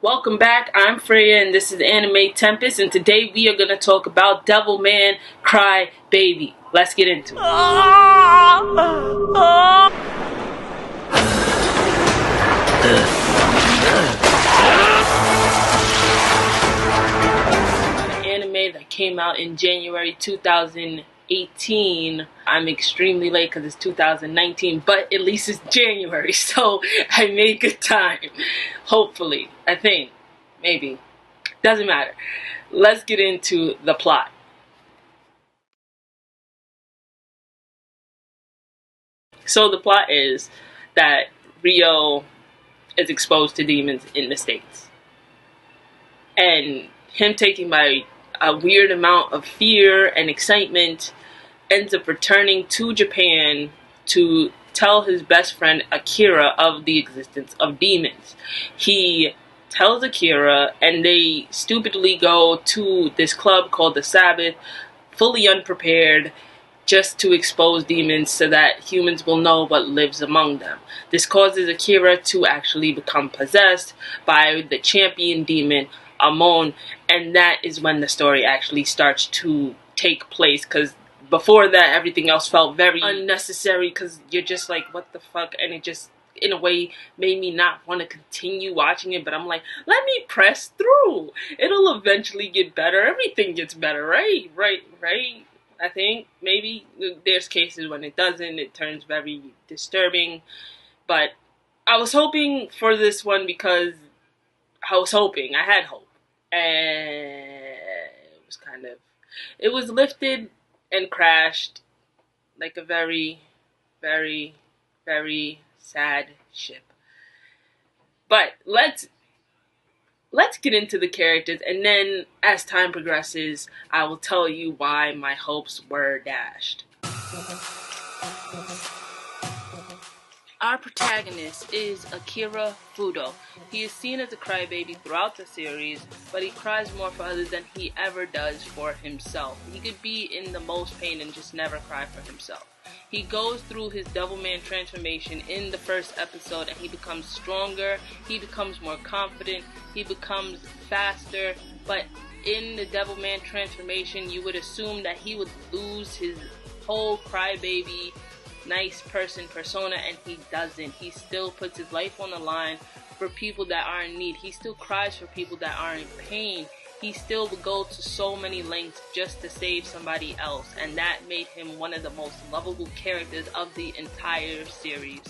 Welcome back, I'm Freya and this is Anime Tempest, and today we are going to talk about DevilMan Crybaby. Let's get into it. An anime that came out in January 2018. I'm extremely late because it's 2019, but at least it's January, so I made good time. Hopefully, I think, maybe. Doesn't matter. Let's get into the plot. So the plot is that Rio is exposed to demons in the States. And him taking by a weird amount of fear and excitement ends up returning to Japan to tell his best friend Akira of the existence of demons. He tells Akira and they stupidly go to this club called the Sabbath, fully unprepared, just to expose demons so that humans will know what lives among them. This causes Akira to actually become possessed by the champion demon, Amon, and that is when the story actually starts to take place, because before that everything else felt very unnecessary because you're just like, what the fuck, and it just in a way made me not want to continue watching it, but I'm like, let me press through. It'll eventually get better. Everything gets better, right? I think maybe there's cases when it doesn't, it turns very disturbing, but I was hoping for this one because I had hope, and it was lifted and crashed like a very, very, very sad ship. But let's get into the characters, and then as time progresses, I will tell you why my hopes were dashed. Our protagonist is Akira Fudo. He is seen as a crybaby throughout the series, but he cries more for others than he ever does for himself. He could be in the most pain and just never cry for himself. He goes through his DevilMan transformation in the first episode and he becomes stronger, he becomes more confident, he becomes faster, but in the DevilMan transformation you would assume that he would lose his whole crybaby nice person persona, and he doesn't. He still puts his life on the line for people that are in need. He still cries for people that are in pain. He still would go to so many lengths just to save somebody else, and that made him one of the most lovable characters of the entire series.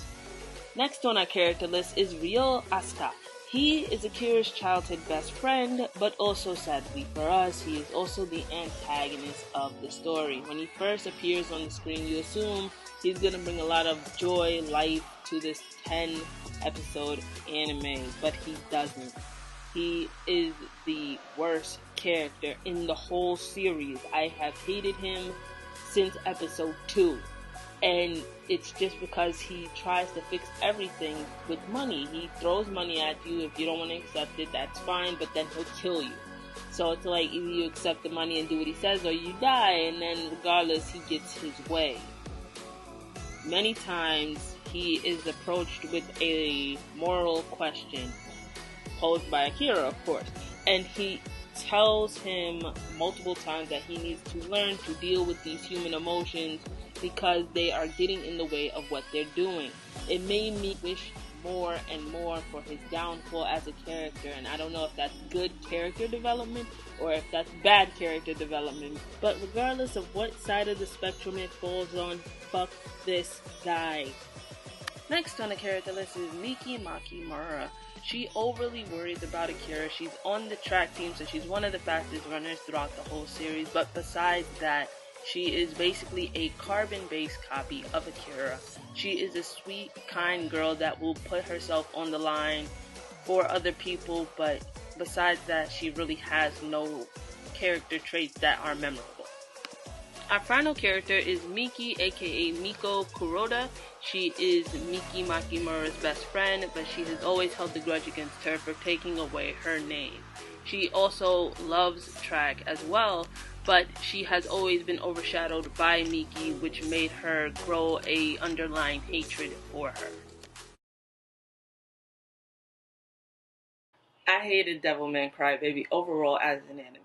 Next on our character list is Ryo Asuka. He is Akira's childhood best friend, but also, sadly for us, he is also the antagonist of the story. When he first appears on the screen, you assume he's going to bring a lot of joy, life to this 10-episode anime, but he doesn't. He is the worst character in the whole series. I have hated him since episode 2. And it's just because he tries to fix everything with money. He throws money at you. If you don't want to accept it, that's fine, but then he'll kill you. So it's like, either you accept the money and do what he says, or you die, and then regardless, he gets his way. Many times, he is approached with a moral question, posed by Akira, of course, and he tells him multiple times that he needs to learn to deal with these human emotions because they are getting in the way of what they're doing. It made me wish more and more for his downfall as a character, and I don't know if that's good character development or if that's bad character development, but regardless of what side of the spectrum it falls on, fuck this guy. Next on the character list is Miki Makimura. She overly worries about Akira. She's on the track team, so she's one of the fastest runners throughout the whole series, but besides that, she is basically a carbon-based copy of Akira. She is a sweet, kind girl that will put herself on the line for other people, but besides that, she really has no character traits that are memorable. Our final character is Miki, aka Miko Kuroda. She is Miki Makimura's best friend, but she has always held a grudge against her for taking away her name. She also loves track as well, but she has always been overshadowed by Miki, which made her grow a underlying hatred for her. I hated Devilman Crybaby overall as an anime.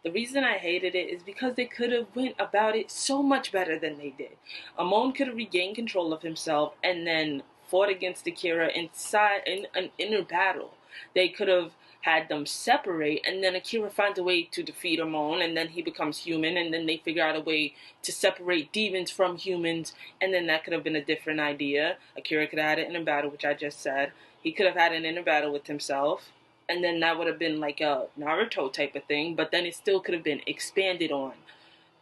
The reason I hated it is because they could have went about it so much better than they did. Amon could have regained control of himself and then fought against Akira inside in an inner battle. They could have had them separate, and then Akira finds a way to defeat Amon, and then he becomes human, and then they figure out a way to separate demons from humans, and then that could have been a different idea. Akira could have had it in a battle, which I just said. He could have had an inner battle with himself, and then that would have been like a Naruto type of thing, but then it still could have been expanded on.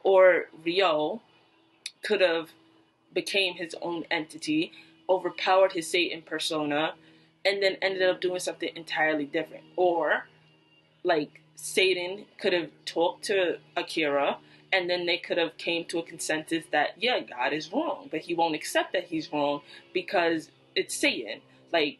Or Ryo could have became his own entity, overpowered his Satan persona, and then ended up doing something entirely different. Or, like, Satan could have talked to Akira, and then they could have came to a consensus that, yeah, God is wrong, but he won't accept that he's wrong because it's Satan. Like,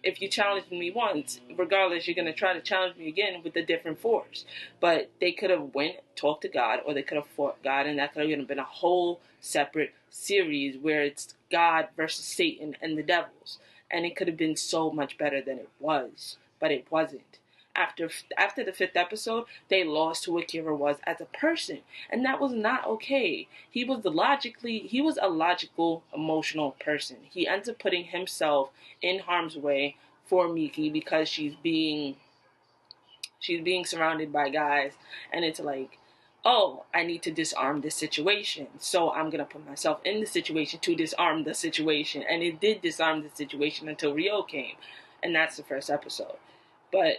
if you challenge me once, regardless, you're going to try to challenge me again with a different force. But they could have went, talked to God, or they could have fought God, and that could have been a whole separate series where it's God versus Satan and the devils. And it could have been so much better than it was, but it wasn't. After the 5th episode, they lost who Akira was as a person, and that was not okay. He was a logical, emotional person. He ends up putting himself in harm's way for Miki because she's being surrounded by guys, and it's like, oh, I need to disarm this situation, so I'm gonna put myself in the situation to disarm the situation, and it did disarm the situation until Ryo came, and that's the first episode. But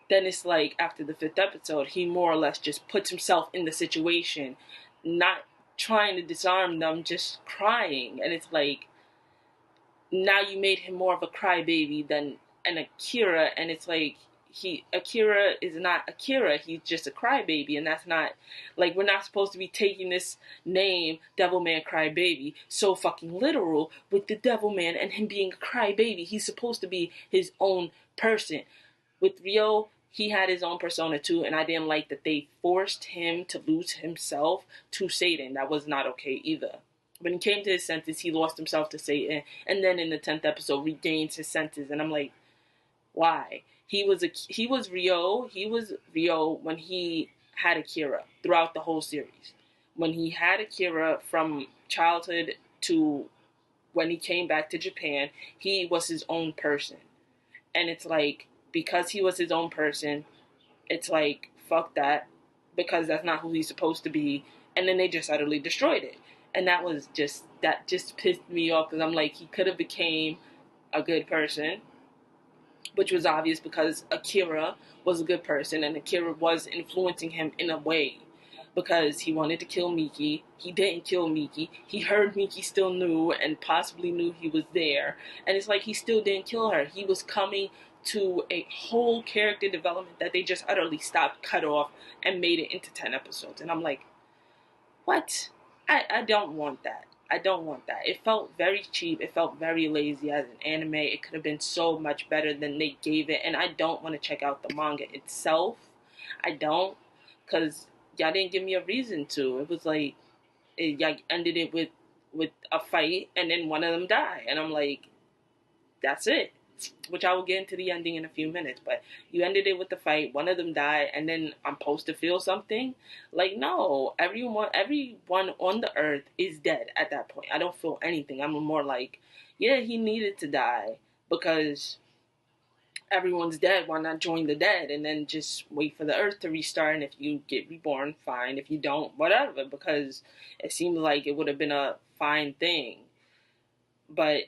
then it's like after the 5th episode, he more or less just puts himself in the situation, not trying to disarm them, just crying. And it's like, now you made him more of a crybaby than an Akira, and it's like, Akira is not Akira, he's just a crybaby, and that's not, like, we're not supposed to be taking this name, Devilman Crybaby, so fucking literal with the Devilman and him being a crybaby. He's supposed to be his own person. With Ryo, he had his own persona too, and I didn't like that they forced him to lose himself to Satan. That was not okay either. When he came to his senses, he lost himself to Satan, and then in the 10th episode regains his senses, and I'm like, why? He was Ryo when he had Akira throughout the whole series. When he had Akira from childhood to when he came back to Japan, he was his own person. And it's like, because he was his own person, it's like, fuck that, because that's not who he's supposed to be. And then they just utterly destroyed it. And that just pissed me off, because I'm like, he could have became a good person, which was obvious because Akira was a good person, and Akira was influencing him in a way, because he wanted to kill Miki. He didn't kill Miki. He heard Miki still knew and possibly knew he was there. And it's like, he still didn't kill her. He was coming to a whole character development that they just utterly stopped, cut off, and made it into 10 episodes. And I'm like, what? I don't want that. I don't want that. It felt very cheap. It felt very lazy as an anime. It could have been so much better than they gave it. And I don't want to check out the manga itself. I don't. Because y'all didn't give me a reason to. It was like, y'all ended it with a fight, and then one of them died. And I'm like, that's it. Which I will get into the ending in a few minutes, but you ended it with the fight, one of them died, and then I'm supposed to feel something? Like, no, everyone on the earth is dead at that point. I don't feel anything. I'm more like, yeah, he needed to die, because everyone's dead. Why not join the dead and then just wait for the earth to restart? And if you get reborn, fine. If you don't, whatever, because it seems like it would have been a fine thing. But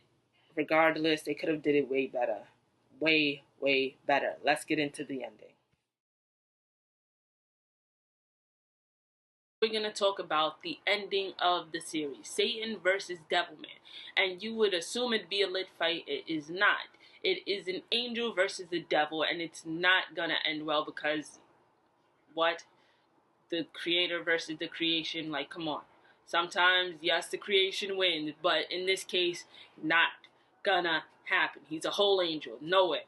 regardless, they could have did it way better. Way, way better. Let's get into the ending. We're going to talk about the ending of the series, Satan versus Devilman. And you would assume it'd be a lit fight. It is not. It is an angel versus the devil, and it's not going to end well, because what? The creator versus the creation, like, come on. Sometimes, yes, the creation wins, but in this case, not gonna happen. He's a whole angel. No way.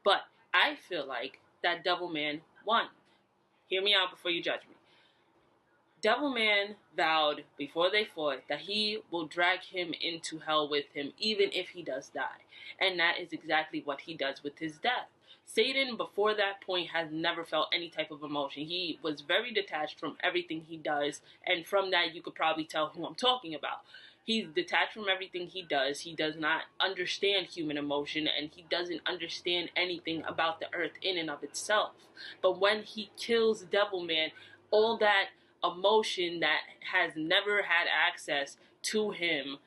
But I feel like that Devilman won. Hear me out before you judge me. DevilMan vowed before they fought that he will drag him into hell with him even if he does die. And that is exactly what he does with his death. Satan, before that point, has never felt any type of emotion. He was very detached from everything he does, and from that you could probably tell who I'm talking about. He's detached from everything he does. He does not understand human emotion, and he doesn't understand anything about the earth in and of itself. But when he kills DevilMan, all that emotion that has never had access to him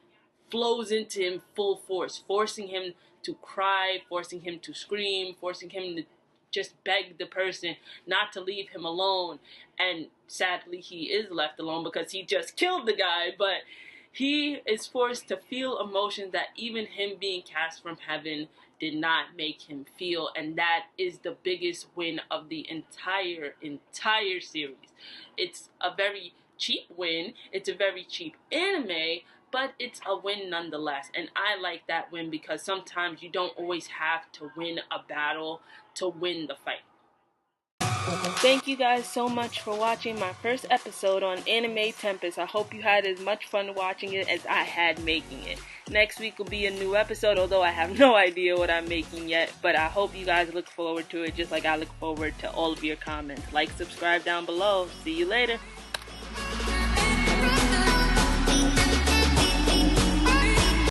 flows into him full force, forcing him to cry, forcing him to scream, forcing him to just beg the person not to leave him alone. And sadly, he is left alone because he just killed the guy, but he is forced to feel emotions that even him being cast from heaven did not make him feel, and that is the biggest win of the entire series. It's a very cheap win, it's a very cheap anime, but it's a win nonetheless, and I like that win because sometimes you don't always have to win a battle to win the fight. Thank you guys so much for watching my first episode on Anime Tempest. I hope you had as much fun watching it as I had making it. Next week will be a new episode, although I have no idea what I'm making yet, but I hope you guys look forward to it just like I look forward to all of your comments. Like, subscribe down below. See you later.